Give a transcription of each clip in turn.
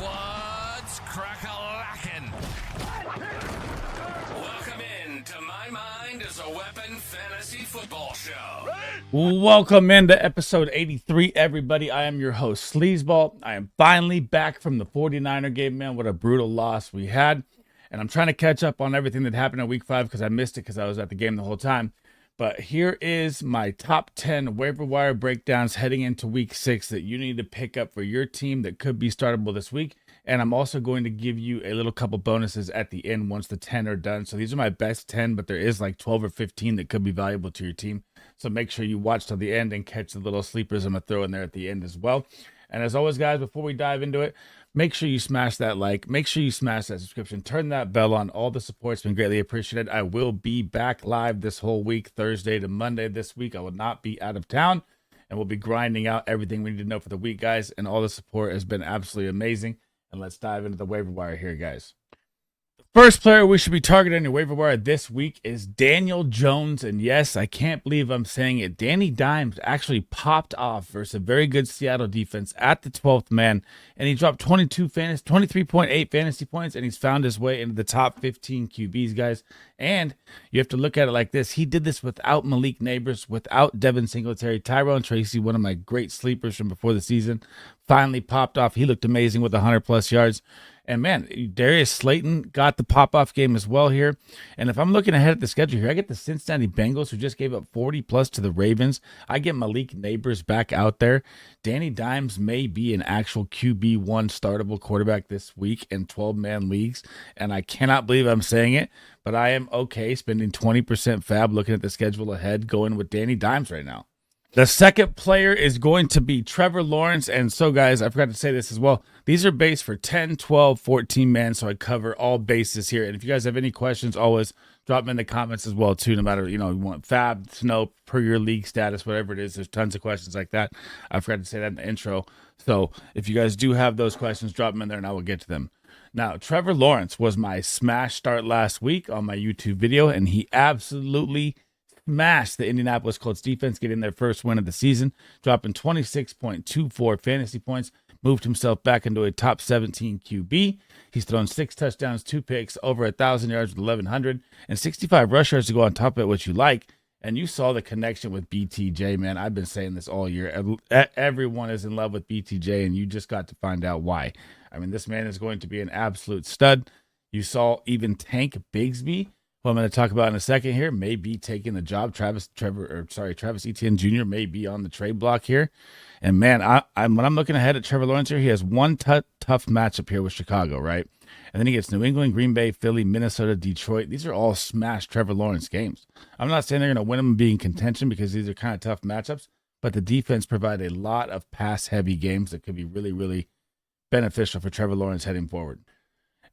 What's crack-a-lackin'? Welcome in to My Mind is a Weapon Fantasy Football Show. Welcome into episode 83, everybody. I am your host, SleezBall. I am finally back from the 49er game, man. What a brutal loss we had. And I'm trying to catch up on everything that happened in week 5 because I missed it because I was at the game the whole time. But here is my top 10 waiver wire breakdowns heading into week 6 that you need to pick up for your team that could be startable this week. And I'm also going to give you a little couple bonuses at the end once the 10 are done. So these are my best 10, but there is like 12 or 15 that could be valuable to your team. So make sure you watch till the end and catch the little sleepers I'm going to throw in there at the end as well. And as always, guys, before we dive into it, make sure you smash that like, make sure you smash that subscription, turn that bell on. All the support's been greatly appreciated. I will be back live this whole week, Thursday to Monday this week. I will not be out of town, and we'll be grinding out everything we need to know for the week, guys. And all the support has been absolutely amazing. And let's dive into the waiver wire here, guys. First player we should be targeting in your waiver wire this week is Daniel Jones. And yes, I can't believe I'm saying it. Danny Dimes actually popped off versus a very good Seattle defense at the 12th man. And he dropped 23.8 fantasy points. And he's found his way into the top 15 QBs, guys. And you have to look at it like this. He did this without Malik Neighbors, without Devin Singletary. Tyrone Tracy, one of my great sleepers from before the season, finally popped off. He looked amazing with 100-plus yards. And, man, Darius Slayton got the pop-off game as well here. And if I'm looking ahead at the schedule here, I get the Cincinnati Bengals, who just gave up 40-plus to the Ravens. I get Malik Neighbors back out there. Danny Dimes may be an actual QB1 startable quarterback this week in 12-man leagues. And I cannot believe I'm saying it, but I am okay spending 20% FAAB looking at the schedule ahead, going with Danny Dimes right now. The second player is going to be Trevor Lawrence. And so, guys, I forgot to say this as well. These are based for 10, 12, 14 men, so I cover all bases here. And if you guys have any questions, always drop them in the comments as well, too, no matter, you want FAAB, Snow, per your league status, whatever it is. There's tons of questions like that. I forgot to say that in the intro. So if you guys do have those questions, drop them in there, and I will get to them. Now, Trevor Lawrence was my smash start last week on my YouTube video, and he absolutely smashed the Indianapolis Colts defense, getting their first win of the season, dropping 26.24 fantasy points, moved himself back into a top 17 QB. He's thrown 6 touchdowns, 2 picks, over 1,000 yards with 1,100, and 65 rush yards to go on top of it, which you like. And you saw the connection with BTJ, man. I've been saying this all year. Everyone is in love with BTJ, and you just got to find out why. I mean, this man is going to be an absolute stud. You saw even Tank Bigsby, who I'm going to talk about in a second here, may be taking the job. Travis Etienne Jr. may be on the trade block here. And, man, when I'm looking ahead at Trevor Lawrence here, he has one tough matchup here with Chicago, right? And then he gets New England, Green Bay, Philly, Minnesota, Detroit. These are all smash Trevor Lawrence games. I'm not saying they're going to win them and be in contention because these are kind of tough matchups, but the defense provide a lot of pass-heavy games that could be really, really beneficial for Trevor Lawrence heading forward.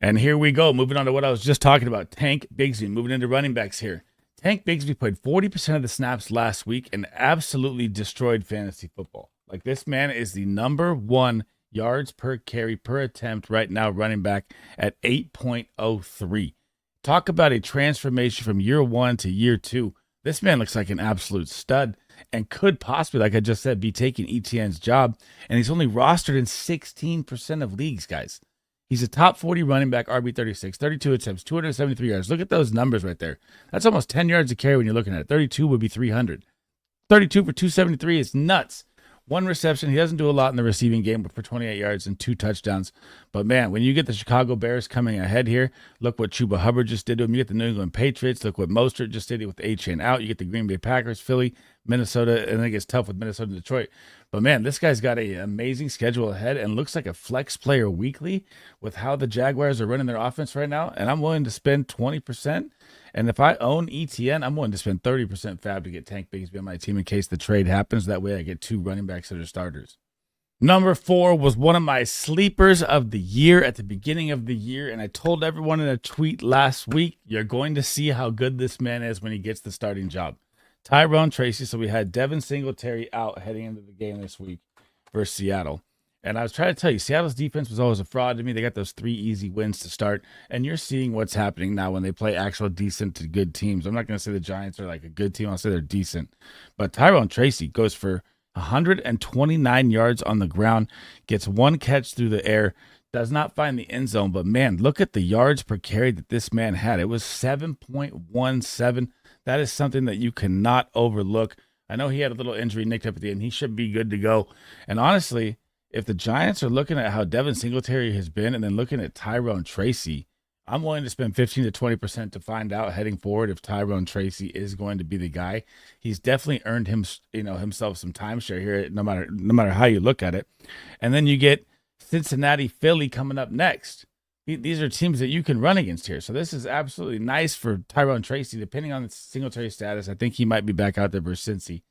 And here we go, moving on to what I was just talking about, Tank Bigsby, moving into running backs here. Tank Bigsby played 40% of the snaps last week and absolutely destroyed fantasy football. Like, this man is the number 1 yards per carry per attempt right now, running back at 8.03. Talk about a transformation from year 1 to year 2. This man looks like an absolute stud and could possibly, like I just said, be taking Etienne's job. And he's only rostered in 16% of leagues, guys. He's a top 40 running back, RB36, 32 attempts, 273 yards. Look at those numbers right there. That's almost 10 yards a carry when you're looking at it. 32 would be 300. 32 for 273 is nuts. 1 reception. He doesn't do a lot in the receiving game, but for 28 yards and 2 touchdowns. But, man, when you get the Chicago Bears coming ahead here, look what Chuba Hubbard just did to him. You get the New England Patriots. Look what Mostert just did with A-Chain out. You get the Green Bay Packers, Philly, Minnesota, and then it gets tough with Minnesota and Detroit. But, man, this guy's got an amazing schedule ahead and looks like a flex player weekly with how the Jaguars are running their offense right now. And I'm willing to spend 20%. And if I own ETN, I'm willing to spend 30% FAAB to get Tank Bigsby on my team in case the trade happens. That way I get 2 running backs that are starters. Number 4 was one of my sleepers of the year at the beginning of the year. And I told everyone in a tweet last week, you're going to see how good this man is when he gets the starting job. Tyrone Tracy. So we had Devin Singletary out heading into the game this week versus Seattle. And I was trying to tell you, Seattle's defense was always a fraud to me. They got those 3 easy wins to start. And you're seeing what's happening now when they play actual decent to good teams. I'm not going to say the Giants are like a good team. I'll say they're decent. But Tyrone Tracy goes for 129 yards on the ground, gets 1 catch through the air, does not find the end zone. But man, look at the yards per carry that this man had. It was 7.17. That is something that you cannot overlook. I know he had a little injury nicked up at the end. He should be good to go. And honestly, if the Giants are looking at how Devin Singletary has been and then looking at Tyrone Tracy, I'm willing to spend 15 to 20% to find out heading forward if Tyrone Tracy is going to be the guy. He's definitely earned himself some timeshare here, no matter how you look at it. And then you get Cincinnati, Philly coming up next. These are teams that you can run against here. So this is absolutely nice for Tyrone Tracy. Depending on the Singletary status, I think he might be back out there versus Cincy.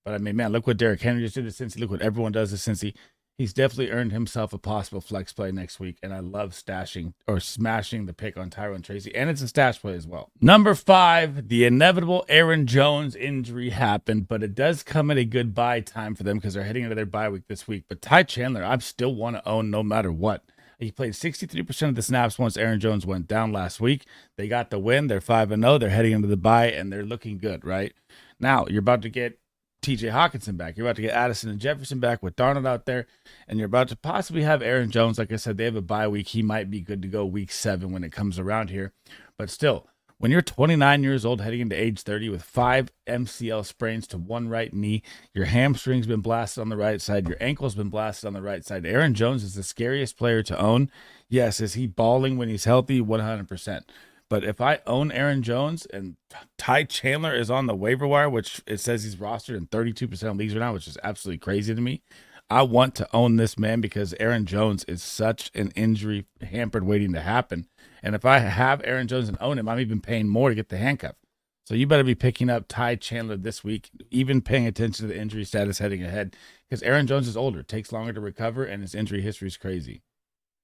But I mean, man, look what Derrick Henry just did to Cincy. Look what everyone does to Cincy. He's definitely earned himself a possible flex play next week, and I love stashing or smashing the pick on Tyrone Tracy, and it's a stash play as well. Number 5, the inevitable Aaron Jones injury happened, but it does come at a good bye time for them because they're heading into their bye week this week. But Ty Chandler, I still want to own no matter what. He played 63% of the snaps once Aaron Jones went down last week. They got the win. They're 5-0. They're heading into the bye, and they're looking good, right? Now, you're about to get TJ Hawkinson back. You're about to get Addison and Jefferson back with Darnold out there, and you're about to possibly have Aaron Jones. Like I said, they have a bye week. He might be good to go week 7 when it comes around here. But still, when you're 29 years old heading into age 30 with 5 MCL sprains to 1 right knee, your hamstring's been blasted on the right side, your ankle's been blasted on the right side. Aaron Jones is the scariest player to own. Yes, is he balling when he's healthy? 100%. But if I own Aaron Jones and Ty Chandler is on the waiver wire, which it says he's rostered in 32% of leagues right now, which is absolutely crazy to me, I want to own this man because Aaron Jones is such an injury hampered waiting to happen. And if I have Aaron Jones and own him, I'm even paying more to get the handcuff. So you better be picking up Ty Chandler this week, even paying attention to the injury status heading ahead, because Aaron Jones is older, takes longer to recover, and his injury history is crazy.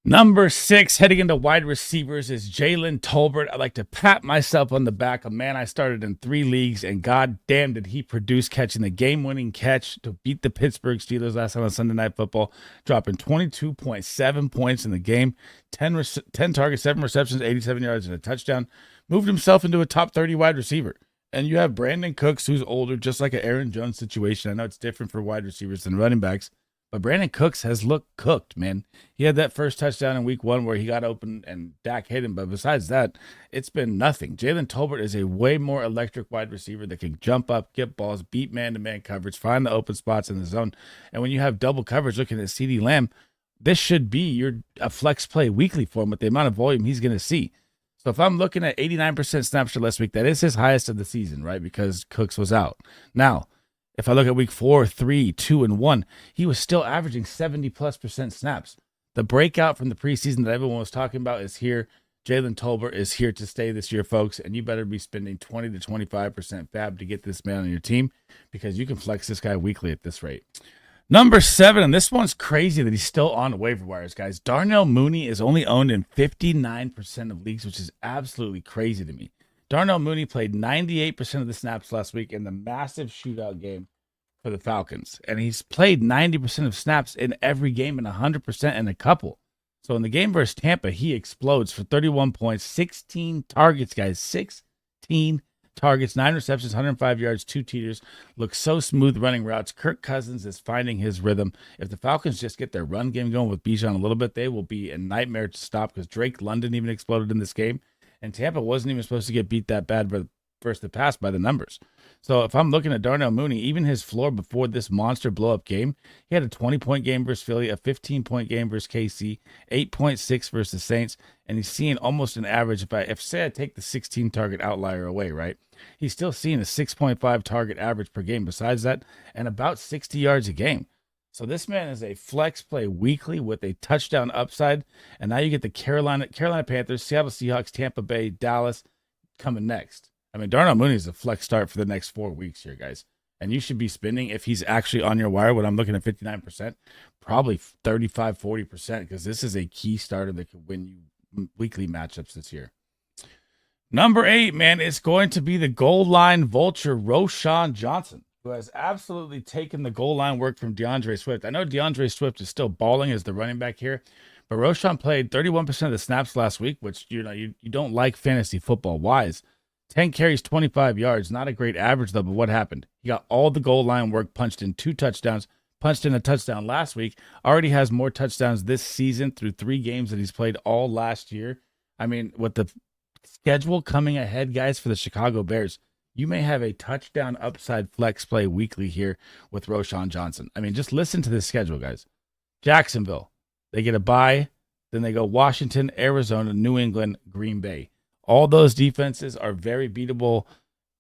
Number 6, heading into wide receivers, is Jaylen Tolbert. I like to pat myself on the back. A man I started in 3 leagues, and god damn did he produce, catching the game-winning catch to beat the Pittsburgh Steelers last night on Sunday Night Football, dropping 22.7 points in the game, 10 targets, 7 receptions, 87 yards, and a touchdown. Moved himself into a top 30 wide receiver. And you have Brandon Cooks, who's older, just like an Aaron Jones situation. I know it's different for wide receivers than running backs, but Brandon Cooks has looked cooked, man. He had that first touchdown in week 1 where he got open and Dak hit him. But besides that, it's been nothing. Jaylen Tolbert is a way more electric wide receiver that can jump up, get balls, beat man-to-man coverage, find the open spots in the zone. And when you have double coverage looking at CeeDee Lamb, this should be a flex play weekly for him with the amount of volume he's going to see. So if I'm looking at 89% snapshot last week, that is his highest of the season, right? Because Cooks was out. Now, if I look at week 4, 3, 2, and 1, he was still averaging 70+% snaps. The breakout from the preseason that everyone was talking about is here. Jaylen Tolbert is here to stay this year, folks, and you better be spending 20 to 25% FAAB to get this man on your team because you can flex this guy weekly at this rate. Number 7, and this one's crazy that he's still on waiver wires, guys. Darnell Mooney is only owned in 59% of leagues, which is absolutely crazy to me. Darnell Mooney played 98% of the snaps last week in the massive shootout game for the Falcons. And he's played 90% of snaps in every game and 100% in a couple. So in the game versus Tampa, he explodes for 31 points, 16 targets, guys. 16 targets, 9 receptions, 105 yards, 2 teeters. Looks so smooth running routes. Kirk Cousins is finding his rhythm. If the Falcons just get their run game going with Bijan a little bit, they will be a nightmare to stop because Drake London even exploded in this game. And Tampa wasn't even supposed to get beat that bad versus the pass by the numbers. So if I'm looking at Darnell Mooney, even his floor before this monster blow-up game, he had a 20-point game versus Philly, a 15-point game versus KC, 8.6 versus the Saints, and he's seeing almost an average. If say I take the 16-target outlier away, right, he's still seeing a 6.5 target average per game besides that, and about 60 yards a game. So this man is a flex play weekly with a touchdown upside. And now you get the Carolina Panthers, Seattle Seahawks, Tampa Bay, Dallas coming next. I mean, Darnell Mooney is a flex start for the next 4 weeks here, guys. And you should be spending, if he's actually on your wire, when I'm looking at 59%, probably 35, 40%, because this is a key starter that could win you weekly matchups this year. Number 8, man, it's going to be the goal line vulture, Roshan Johnson, who has absolutely taken the goal line work from DeAndre Swift. I know DeAndre Swift is still balling as the running back here, but Roshan played 31% of the snaps last week, which you don't like fantasy football wise. 10 carries, 25 yards, not a great average though, but what happened? He got all the goal line work, punched in 2 touchdowns, punched in a touchdown last week, already has more touchdowns this season through 3 games that he's played all last year. I mean, with the schedule coming ahead, guys, for the Chicago Bears, you may have a touchdown upside flex play weekly here with Roshan Johnson. I mean, just listen to this schedule, guys. Jacksonville, they get a bye. Then they go Washington, Arizona, New England, Green Bay. All those defenses are very beatable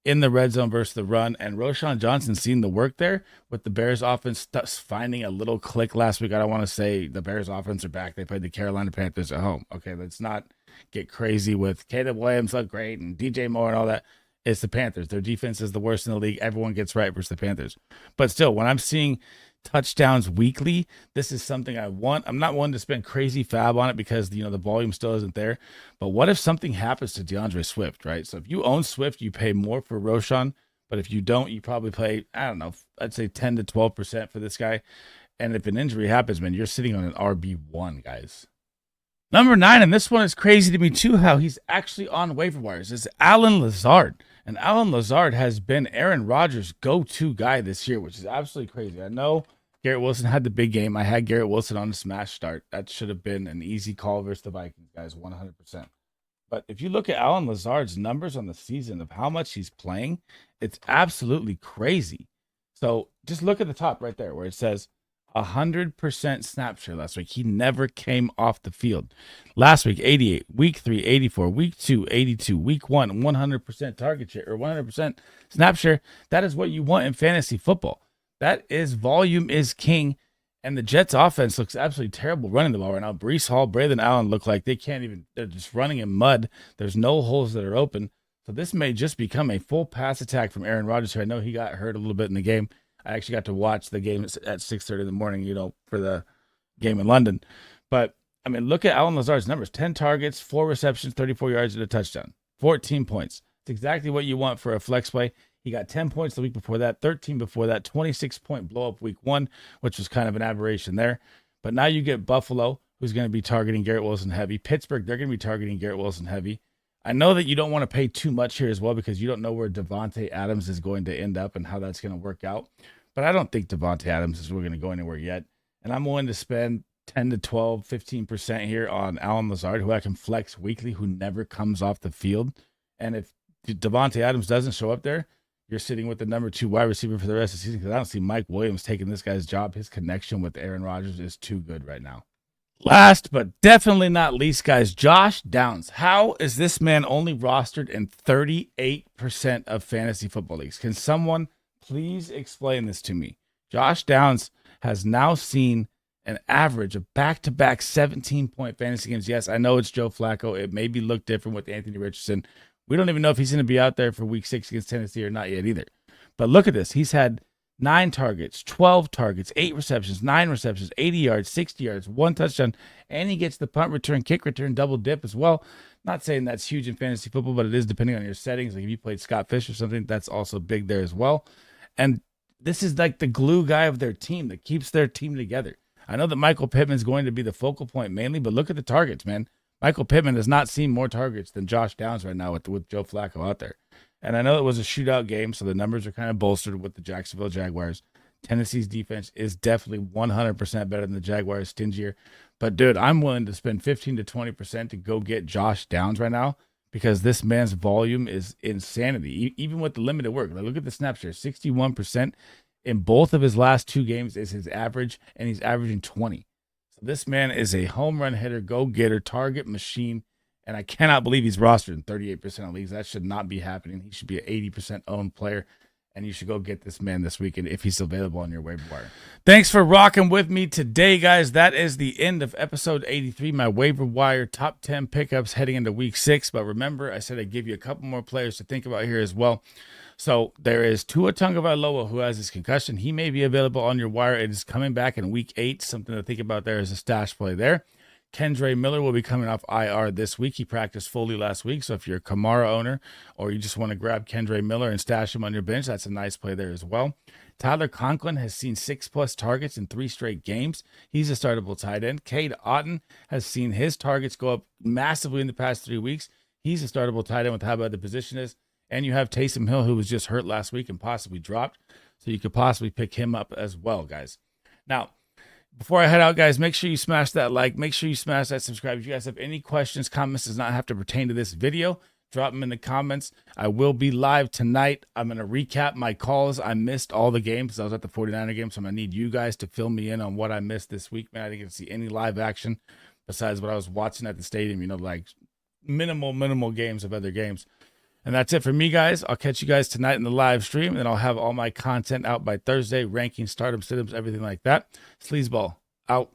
in the red zone versus the run. And Roshan Johnson seen the work there with the Bears offense finding a little click last week. I don't want to say the Bears offense are back. They played the Carolina Panthers at home. Okay, let's not get crazy with Caleb Williams look great and DJ Moore and all that. It's the Panthers. Their defense is the worst in the league. Everyone gets right versus the Panthers. But still, when I'm seeing touchdowns weekly, this is something I want. I'm not one to spend crazy FAAB on it because the volume still isn't there. But what if something happens to DeAndre Swift, right? So if you own Swift, you pay more for Roshan. But if you don't, you probably pay, I don't know, I'd say 10 to 12% for this guy. And if an injury happens, man, you're sitting on an RB1, guys. Number 9, and this one is crazy to me too, how he's actually on waiver wires, is Allen Lazard. And Allen Lazard has been Aaron Rodgers' go-to guy this year, which is absolutely crazy. I know Garrett Wilson had the big game. I had Garrett Wilson on a smash start. That should have been an easy call versus the Vikings, guys, 100%. But if you look at Allen Lazard's numbers on the season of how much he's playing, it's absolutely crazy. So just look at the top right there where it says 100% snap share last week. He never came off the field. Last week, 88. Week 3, 84. Week 2, 82. Week 1, 100% target share or 100% snap share. That is what you want in fantasy football. That is volume is king. And the Jets offense looks absolutely terrible running the ball right now. Breece Hall, Braylon Allen look like they're just running in mud. There's no holes that are open. So this may just become a full pass attack from Aaron Rodgers here. I know he got hurt a little bit in the game. I actually got to watch the game at 6:30 in the morning, for the game in London. But, I mean, look at Allen Lazard's numbers. 10 targets, 4 receptions, 34 yards and a touchdown. 14 points. It's exactly what you want for a flex play. He got 10 points the week before that, 13 before that, 26-point blow-up week 1, which was kind of an aberration there. But now you get Buffalo, who's going to be targeting Garrett Wilson heavy. Pittsburgh, they're going to be targeting Garrett Wilson heavy. I know that you don't want to pay too much here as well because you don't know where Davante Adams is going to end up and how that's going to work out. But I don't think Davante Adams is going to go anywhere yet. And I'm willing to spend 10 to 12, 15% here on Allen Lazard, who I can flex weekly, who never comes off the field. And if Davante Adams doesn't show up there, you're sitting with the number 2 wide receiver for the rest of the season because I don't see Mike Williams taking this guy's job. His connection with Aaron Rodgers is too good right now. Last but definitely not least, guys, Josh Downs. How is this man only rostered in 38% of fantasy football leagues? Can someone please explain this to me? Josh Downs has now seen an average of back-to-back 17-point fantasy games. Yes, I know it's Joe Flacco. It maybe look different with Anthony Richardson. We don't even know if he's going to be out there for week 6 against Tennessee or not yet either. But look at this. He's had 9 targets, 12 targets, 8 receptions, 9 receptions, 80 yards, 60 yards, 1 touchdown, and he gets the punt return, kick return, double dip as well. Not saying that's huge in fantasy football, but it is depending on your settings. Like if you played Scott Fish or something, that's also big there as well. And this is like the glue guy of their team that keeps their team together. I know that Michael Pittman's going to be the focal point mainly, but look at the targets, man. Michael Pittman has not seen more targets than Josh Downs right now with Joe Flacco out there. And I know it was a shootout game, so the numbers are kind of bolstered with the Jacksonville Jaguars. Tennessee's defense is definitely 100% better than the Jaguars, stingier. But, dude, I'm willing to spend 15 to 20% to go get Josh Downs right now because this man's volume is insanity, even with the limited work. Like, look at the snap share, 61% in both of his last 2 games is his average, and he's averaging 20. So this man is a home run hitter, go-getter, target machine, and I cannot believe he's rostered in 38% of leagues. That should not be happening. He should be an 80% owned player, and you should go get this man this weekend if he's available on your waiver wire. Thanks for rocking with me today, guys. That is the end of episode 83, my waiver wire top 10 pickups heading into week 6. But remember, I said I'd give you a couple more players to think about here as well. So there is Tua Tagovailoa, who has his concussion. He may be available on your wire. It is coming back in week 8. Something to think about there is a stash play there. Kendre Miller will be coming off IR this week. He practiced fully last week. So if you're a Kamara owner or you just want to grab Kendre Miller and stash him on your bench, that's a nice play there as well. Tyler Conklin has seen 6+ targets in 3 straight games. He's a startable tight end. Cade Otton has seen his targets go up massively in the past 3 weeks. He's a startable tight end with how bad the position is. And you have Taysom Hill, who was just hurt last week and possibly dropped. So you could possibly pick him up as well, guys. Now, before I head out, guys, make sure you smash that like. Make sure you smash that subscribe. If you guys have any questions, comments, does not have to pertain to this video. Drop them in the comments. I will be live tonight. I'm going to recap my calls. I missed all the games because I was at the 49er game, so I'm going to need you guys to fill me in on what I missed this week, man. I didn't get to see any live action besides what I was watching at the stadium, like minimal games of other games. And that's it for me, guys. I'll catch you guys tonight in the live stream, and then I'll have all my content out by Thursday, rankings, startups, sit-ups, everything like that. SleezBall, out.